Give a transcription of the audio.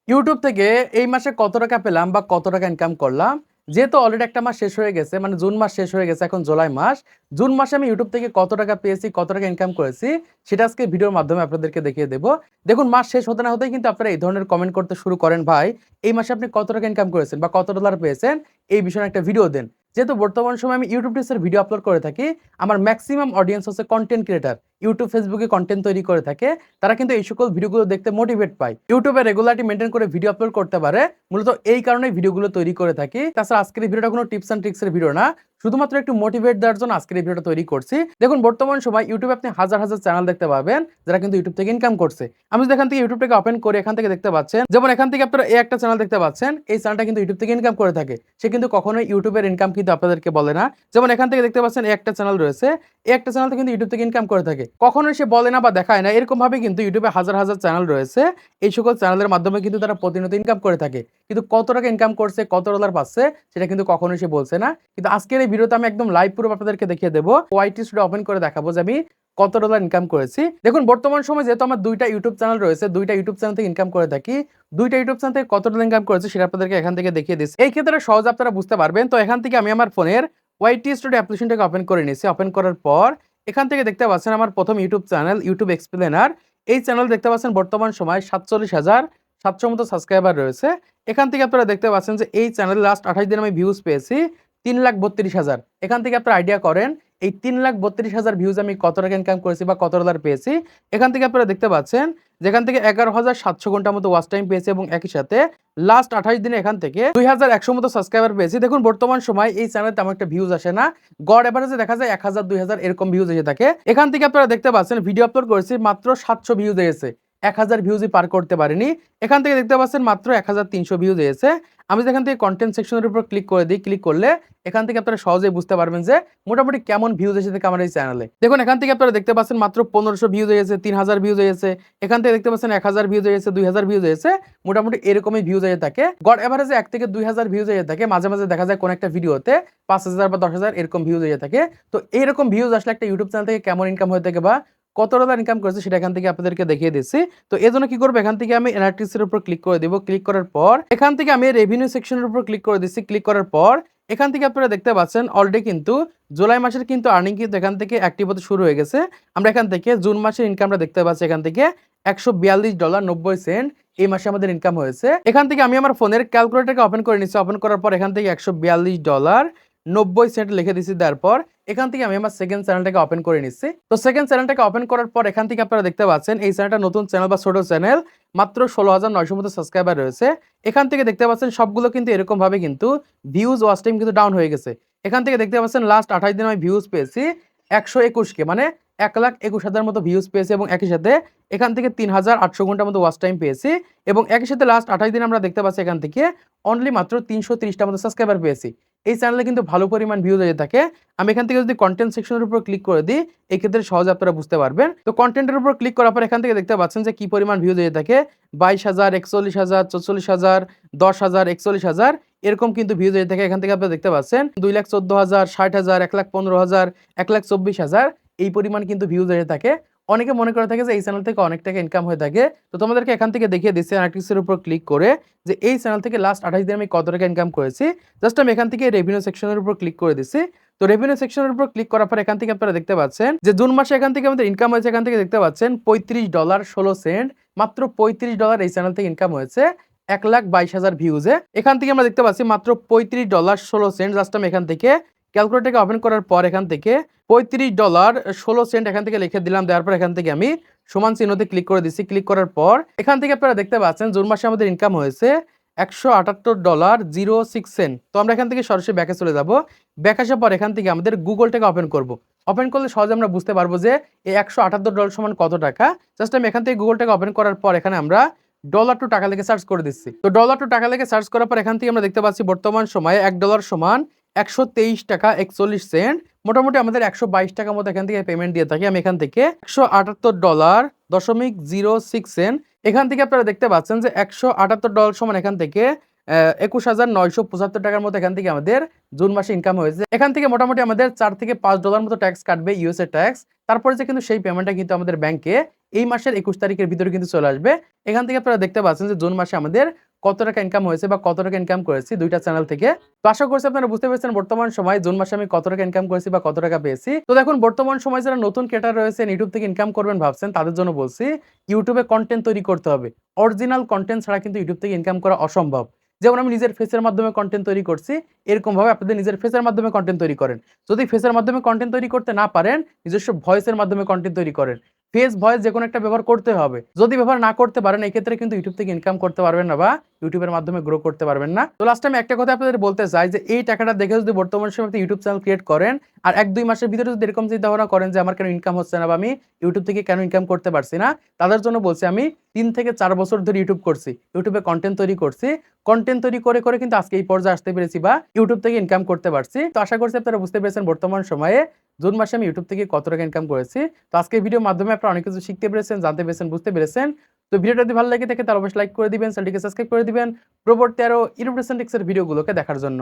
YouTube থেকে এই মাসে কত টাকা পেলাম বা কত টাকা ইনকাম করলাম, যেহেতু অলরেডি একটা মাস শেষ হয়ে গেছে, মানে জুন মাস শেষ হয়ে গেছে, এখন জুলাই মাস। জুন মাসে আমি ইউটিউব থেকে কত টাকা পেয়েছি, কত টাকা ইনকাম করেছি, সেটা আজকে ভিডিওর মাধ্যমে আপনাদেরকে দেখিয়ে দেবো। দেখুন, মাস শেষ হতে না হতেই কিন্তু আপনারা এই ধরনের কমেন্ট করতে শুরু করেন, ভাই এই মাসে আপনি কত টাকা ইনকাম করেছেন বা কত ডলার পেয়েছেন, এই বিষয়ে একটা ভিডিও দেন। যেহেতু বর্তমান সময় আমি ইউটিউব টিপসের ভিডিও আপলোড করে থাকি, আমার ম্যাক্সিমাম অডিয়েন্স হচ্ছে কন্টেন্ট ক্রিয়েটার, ইউটিউব ফেসবুকে কন্টেন্ট তৈরি করে থাকে। তারা কিন্তু এই সকল ভিডিওগুলো দেখতে মোটিভেট পায়, ইউটিউবে রেগুলারিটি মেনটেন করে ভিডিও আপলোড করতে পারে। মূলত এই কারণেই ভিডিওগুলো তৈরি করে থাকি। তাছাড়া আজকের এই ভিডিওটা কোনো টিপস অ্যান্ড ট্রিক্সের ভিডিও না, শুধুমাত্র একটু মোটিভেট দেওয়ার জন্য আজকের এই ভিডিওটা তৈরি করছি। দেখুন, বর্তমান সময় ইউটিউবে আপনি হাজার হাজার চ্যানেল দেখতে পাবেন যারা কিন্তু ইউটিউব থেকে ইনকাম করছে। আমি যদি এখান থেকে ইউটিউবটাকে ওপেন করে এখান থেকে দেখতে পাচ্ছেন, যেমন এখান থেকে আপনারা এই একটা চ্যানেল দেখতে পাচ্ছেন, এই চ্যানেলটা কিন্তু ইউটিউব থেকে ইনকাম করে থাকে। সে কিন্তু কখনোই ইউটিউবের ইনকাম কিন্তু আপনাদেরকে বলে না। যেমন এখান থেকে দেখতে পাচ্ছেন এই একটা চ্যানেল রয়েছে, এই একটা চ্যানেল কিন্তু ইউটিউব থেকে ইনকাম করে থাকে, কখনোই সে বলে না বা দেখায় না। এরকম ভাবে কিন্তু ইউটিউবে হাজার হাজার চ্যানেল রয়েছে, এই সকল চ্যানেলের মাধ্যমে কিন্তু তারা প্রতিনিয়ত ইনকাম করে থাকে। কিন্তু কত টাকা ইনকাম করছে, কত ডলার পাচ্ছে, সেটা কিন্তু কখনোই সে বলছে না। কিন্তু আজকের এই ভিডিওতে আমি একদম লাইভ প্রুফ আপনাদেরকে দেখিয়ে দেবো, ওয়াইটি স্টুডিও ওপেন করে দেখাবো যে আমি কত ডলার ইনকাম করেছি। দেখুন, বর্তমান সময় যেহেতু আমার দুইটা ইউটিউব চ্যানেল রয়েছে, দুইটা ইউটিউব চ্যানেল থেকে ইনকাম করে থাকি, দুইটা ইউটিউব চ্যানেল থেকে কত ডলার ইনকাম করেছি সেটা আপনাদেরকে এখান থেকে দেখিয়ে দিচ্ছি। এই ক্ষেত্রে সহজ আপনারা বুঝতে পারবেন। তো এখান থেকে আমি আমার ফোনের ওয়াইটি স্টুডিও অ্যাপ্লিকেশনটাকে ওপেন করে নিয়েছি। ওপেন করার পর এখান থেকে দেখতে পাচ্ছেন আমার প্রথম ইউটিউব চ্যানেল, ইউটিউব এক্সপ্লেনার। এই চ্যানেল দেখতে পাচ্ছেন বর্তমান সময় 47,700 মতো সাবস্ক্রাইবার রয়েছে। এখান থেকে আপনারা দেখতে পাচ্ছেন যে এই চ্যানেল লাস্ট 28 দিন আমি ভিউজ পেয়েছি 3,32,000। এখান থেকে আপনারা আইডিয়া করেন এই 3,32,000 ভিউজ আমি কত টাকা ইনকাম করেছি বা কত ডলার পেয়েছি। এখান থেকে আপনারা দেখতে পাচ্ছেন যেখান থেকে 11,700 ঘন্টা মতো ওয়াচ টাইম পেয়েছি এবং একই সাথে লাস্ট 28 দিনে এখান থেকে 2,100 মতো সাবস্ক্রাইবার পেয়েছি। দেখুন, বর্তমান সময় এই চ্যানেলে তেমন একটা ভিউজ আসে না, গড় এভারেজে দেখা যায় 1,000 2,000 এরকম ভিউজ এসে থাকে। এখান থেকে আপনারা দেখতে পাচ্ছেন ভিডিও আপলোড করেছি মাত্র 700 ভিউজ এসেছে, 1,000 ভিউজই পার করতে পারিনি। এখান থেকে দেখতে পাচ্ছেন মাত্র 1,300 ভিউজ এসেছে। আমি যদি এখান থেকে কন্টেন্ট সেকশনের উপর ক্লিক করে দিই, ক্লিক করলে এখান থেকে আপনারা সহজেই বুঝতে পারবেন যে মোটামুটি কেমন ভিউজ এসে থাকে আমার এই চ্যানেলে। দেখুন, এখান থেকে আপনারা দেখতে পাচ্ছেন মাত্র 1500 ভিউজ হয়েছে, 3000 ভিউজ হয়েছে। এখান থেকে দেখতে পাচ্ছেন 1000 ভিউজ হয়েছে, 2000 ভিউজ হয়েছে। মোটামুটি এরকমই ভিউজ হয়ে থাকে, গড় এভারেজে 1 থেকে 2000 ভিউজ হয়ে থাকে। মাঝে মাঝে দেখা যায় কোন একটা ভিডিওতে 5000 বা 10,000 এরকম ভিউজ হয়ে থাকে। তো এরকম ভিউজ আসলে একটা ইউটিউব চ্যানেল থেকে কেমন ইনকাম হয়ে থাকে বা কত ডলার ইনকাম করেছে সেটা এখান থেকে আপনাদেরকে দেখিয়ে দিচ্ছি। তো এর জন্য কি করবো, এখান থেকে আমি অ্যানালিটিক্স এর উপর ক্লিক করে দিব। ক্লিক করার পর এখান থেকে আমি রেভিনিউ সেকশনের উপর ক্লিক করে দিচ্ছি। ক্লিক করার পর এখান থেকে আপনারা দেখতে পাচ্ছেন অলরেডি কিন্তু জুলাই মাসের কিন্তু আর্নিং কিন্তু এখান থেকে অ্যাক্টিভ হতে শুরু হয়ে গেছে। আমরা এখান থেকে জুন মাসের ইনকামটা দেখতে পাচ্ছি, এখান থেকে $142.90 এই মাসে আমাদের ইনকাম হয়েছে। এখান থেকে আমি আমার ফোনের ক্যালকুলেটরকে ওপেন করে নিচ্ছি। ওপেন করার পর এখান থেকে $142.90 লিখে দিচ্ছি। তারপর এখান থেকে আমি আমার সেকেন্ড চ্যানেলটাকে ওপেন করে নিচ্ছি। তো সেকেন্ড চ্যানেলটাকে ওপেন করার পর এখান থেকে আপনারা দেখতে পাচ্ছেন এই চ্যানেলটা নতুন চ্যানেল বা ছোট চ্যানেল, মাত্র 16,900 মতো সাবস্ক্রাইবার রয়েছে। এখান থেকে দেখতে পাচ্ছেন সবগুলো কিন্তু এরকম ভাবে কিন্তু ভিউজ ওয়াচ টাইম কিন্তু ডাউন হয়ে গেছে। এখান থেকে দেখতে পাচ্ছেন লাস্ট 28 দিন আমি ভিউজ পেয়েছি 121 কে, মানে 1,21,000 মতো ভিউজ পেয়েছি এবং একই সাথে এখান থেকে 3,800 ঘন্টার মতো ওয়াচ টাইম পেয়েছি এবং একই সাথে লাস্ট 28 দিন আমরা দেখতে পাচ্ছি এখান থেকে অনলি মাত্র 330টা মতো সাবস্ক্রাইবার পেয়েছি। এই চ্যানেলে কিন্তু ভালো পরিমাণ ভিউজ হয়ে থাকে। আমি এখান থেকে যদি কন্টেন্ট সেকশনের উপর ক্লিক করে দিই, এই ক্ষেত্রে সহজে আপনারা বুঝতে পারবেন। তো কন্টেন্টের উপর ক্লিক করার পর এখান থেকে দেখতে পাচ্ছেন যে কি পরিমাণ ভিউজ হয়ে থাকে, 22,000, 41,000, 44,000, 10,000, 41,000 এরকম কিন্তু ভিউজ হয়ে থাকে। এখান থেকে আপনারা দেখতে পাচ্ছেন 2,14,000, 60,000, 1,15,000, 1,24,000 এই পরিমাণ কিন্তু ভিউজ হয়ে থাকে। অনেকে মনে করে থাকে যে এই চ্যানেল থেকে অনেক টাকা ইনকাম হয়ে থাকে। তো তোমাদেরকে এখান থেকে দেখিয়ে দিচ্ছি অ্যানালিটিক্স এর উপর ক্লিক করে যে এই চ্যানেল থেকে লাস্ট 28 দিনে আমি কত টাকা ইনকাম করেছি। জাস্ট আমি এখান থেকে রেভিনিউ সেকশনের উপর ক্লিক করে দিচ্ছি। তো রেভিনিউ সেকশনের উপর ক্লিক করার পর এখান থেকে আপনারা দেখতে পাচ্ছেন যে জুন মাসে এখান থেকে আমাদের ইনকাম হয়েছে, এখান থেকে দেখতে পাচ্ছেন $35.16, মাত্র $35 এই চ্যানেল থেকে ইনকাম হয়েছে 1,22,000 ভিউজে। এখান থেকে আমরা দেখতে পাচ্ছি মাত্র $35.16। জাস্ট আমি এখান থেকে ক্যালকুলেটরকে ওপেন করার পর এখান থেকে $35.16 এখান থেকে লিখে দিলাম। দেওয়ার পর এখান থেকে আমি সমান চিহ্নতে ক্লিক করে দিচ্ছি। ক্লিক করার পর এখান থেকে আপনারা দেখতে পাচ্ছেন জুন মাসে আমাদের ইনকাম হয়েছে $178.06। তো আমরা এখান থেকে সরাসরি ব্যাকে চলে যাব। ব্যাক আসার পর এখান থেকে আমাদের গুগলটাকে ওপেন করব। ওপেন করলে সহজে আমরা বুঝতে পারবো যে এই $178 সমান কত টাকা। জাস্ট আমি এখান থেকে গুগলটাকে ওপেন করার পর এখানে আমরা ডলার টু টাকা লিখে সার্চ করে দিচ্ছি। তো ডলার টু টাকা লিখে সার্চ করার পর এখান থেকে আমরা দেখতে পাচ্ছি বর্তমান সময়ে $1 সমান 123.41। মোটামুটি আমাদের 122 টাকা মতো এখান থেকে পেমেন্ট দিয়ে থাকি। আমি এখান থেকে $178.06 এখান থেকে আপনারা দেখতে পাচ্ছেন যে $178 সমান এখান থেকে $21,975 মতো এখান থেকে আমাদের জুন মাসে ইনকাম হয়েছে। এখান থেকে মোটামুটি আমাদের $4 থেকে $5 মতো ট্যাক্স কাটবে, ইউএসএ ট্যাক্স। তারপরে যে কিন্তু সেই পেমেন্টটা কিন্তু আমাদের ব্যাংকে এই মাসের 21 তারিখের ভিতরে কিন্তু চলে আসবে। এখান থেকে আপনারা দেখতে পাচ্ছেন যে জুন মাসে আমাদের কত টাকা ইনকাম হয়েছে বা কত টাকা ইনকাম করেছি ২ টা চ্যানেল থেকে। তো আশা করছি আপনারা বুঝতে পেরেছেন বর্তমান সময়ে জুন মাসে আমি কত টাকা ইনকাম করেছি বা কত টাকা পেয়েছি। তো দেখুন বর্তমান সময়ে যারা নতুন ক্রিয়েটর রয়েছেন, ইউটিউব থেকে ইনকাম করবেন ভাবছেন, তাদের জন্য বলছি ইউটিউবে কনটেন্ট তৈরি করতে হবে। অরিজিনাল কনটেন্ট ছাড়া কিন্তু ইউটিউব থেকে ইনকাম করা অসম্ভব। যেমন আমি নিজের ফেসের মাধ্যমে কনটেন্ট তৈরি করছি, এরকমভাবে আপনাদের নিজের ফেসের মাধ্যমে কনটেন্ট তৈরি করেন। যদি ফেসের মাধ্যমে কনটেন্ট তৈরি করতে না পারেন, নিজস্ব ভয়েসের মাধ্যমে কনটেন্ট তৈরি করেন। ফেস, ভয়েস যেকোনো একটা ব্যবহার করতে হবে। যদি ব্যবহার না করতে পারেন, এক্ষেত্রে কিন্তু ইউটিউব থেকে ইনকাম করতে পারবেন না বা ইউটিউবের মাধ্যমে গ্রো করতে পারবেন না। তো লাস্টে আমি একটা কথা আপনাদের বলতে চাই যে এই টাকাটা দেখে যদি বর্তমান সময়ে আপনি ইউটিউব চ্যানেল ক্রিয়েট করেন আর ১-২ মাসের ভিতরে যদি এরকম চিন্তাভাবনা করেন যে আমার কেন ইনকাম হচ্ছে না বা আমি ইউটিউব থেকে কেন ইনকাম করতে পারছি না, তাদের জন্য বলছি আমি ৩ থেকে ৪ বছর ধরে ইউটিউব করছি। ইউটিউবে কনটেন্ট তৈরি করছি। কনটেন্ট তৈরি করে কিন্তু আজকে এই পর্যায়ে আসতে পেরেছি বা ইউটিউব থেকে ইনকাম করতে পারছি। তো আশা করছি আপনারা বুঝতে পেরেছেন বর্তমান সময়ে জুন মাসে আমি ইউটিউব থেকে কত টাকা ইনকাম করেছি। তো আজকে এই ভিডিওর মাধ্যমে আপনারা অনেক কিছু শিখতে পেরেছেন, জানতে পেরেছেন, বুঝতে পেরেছেন। তো ভিডিওটা যদি ভালো লেগে থাকে তাহলে অবশ্যই লাইক করে দিবেন, চ্যানেলটিকে সাবস্ক্রাইব করে দিবেন পরবর্তী আরো ইউটিউব টিপস এর ভিডিওগুলোকে দেখার জন্য।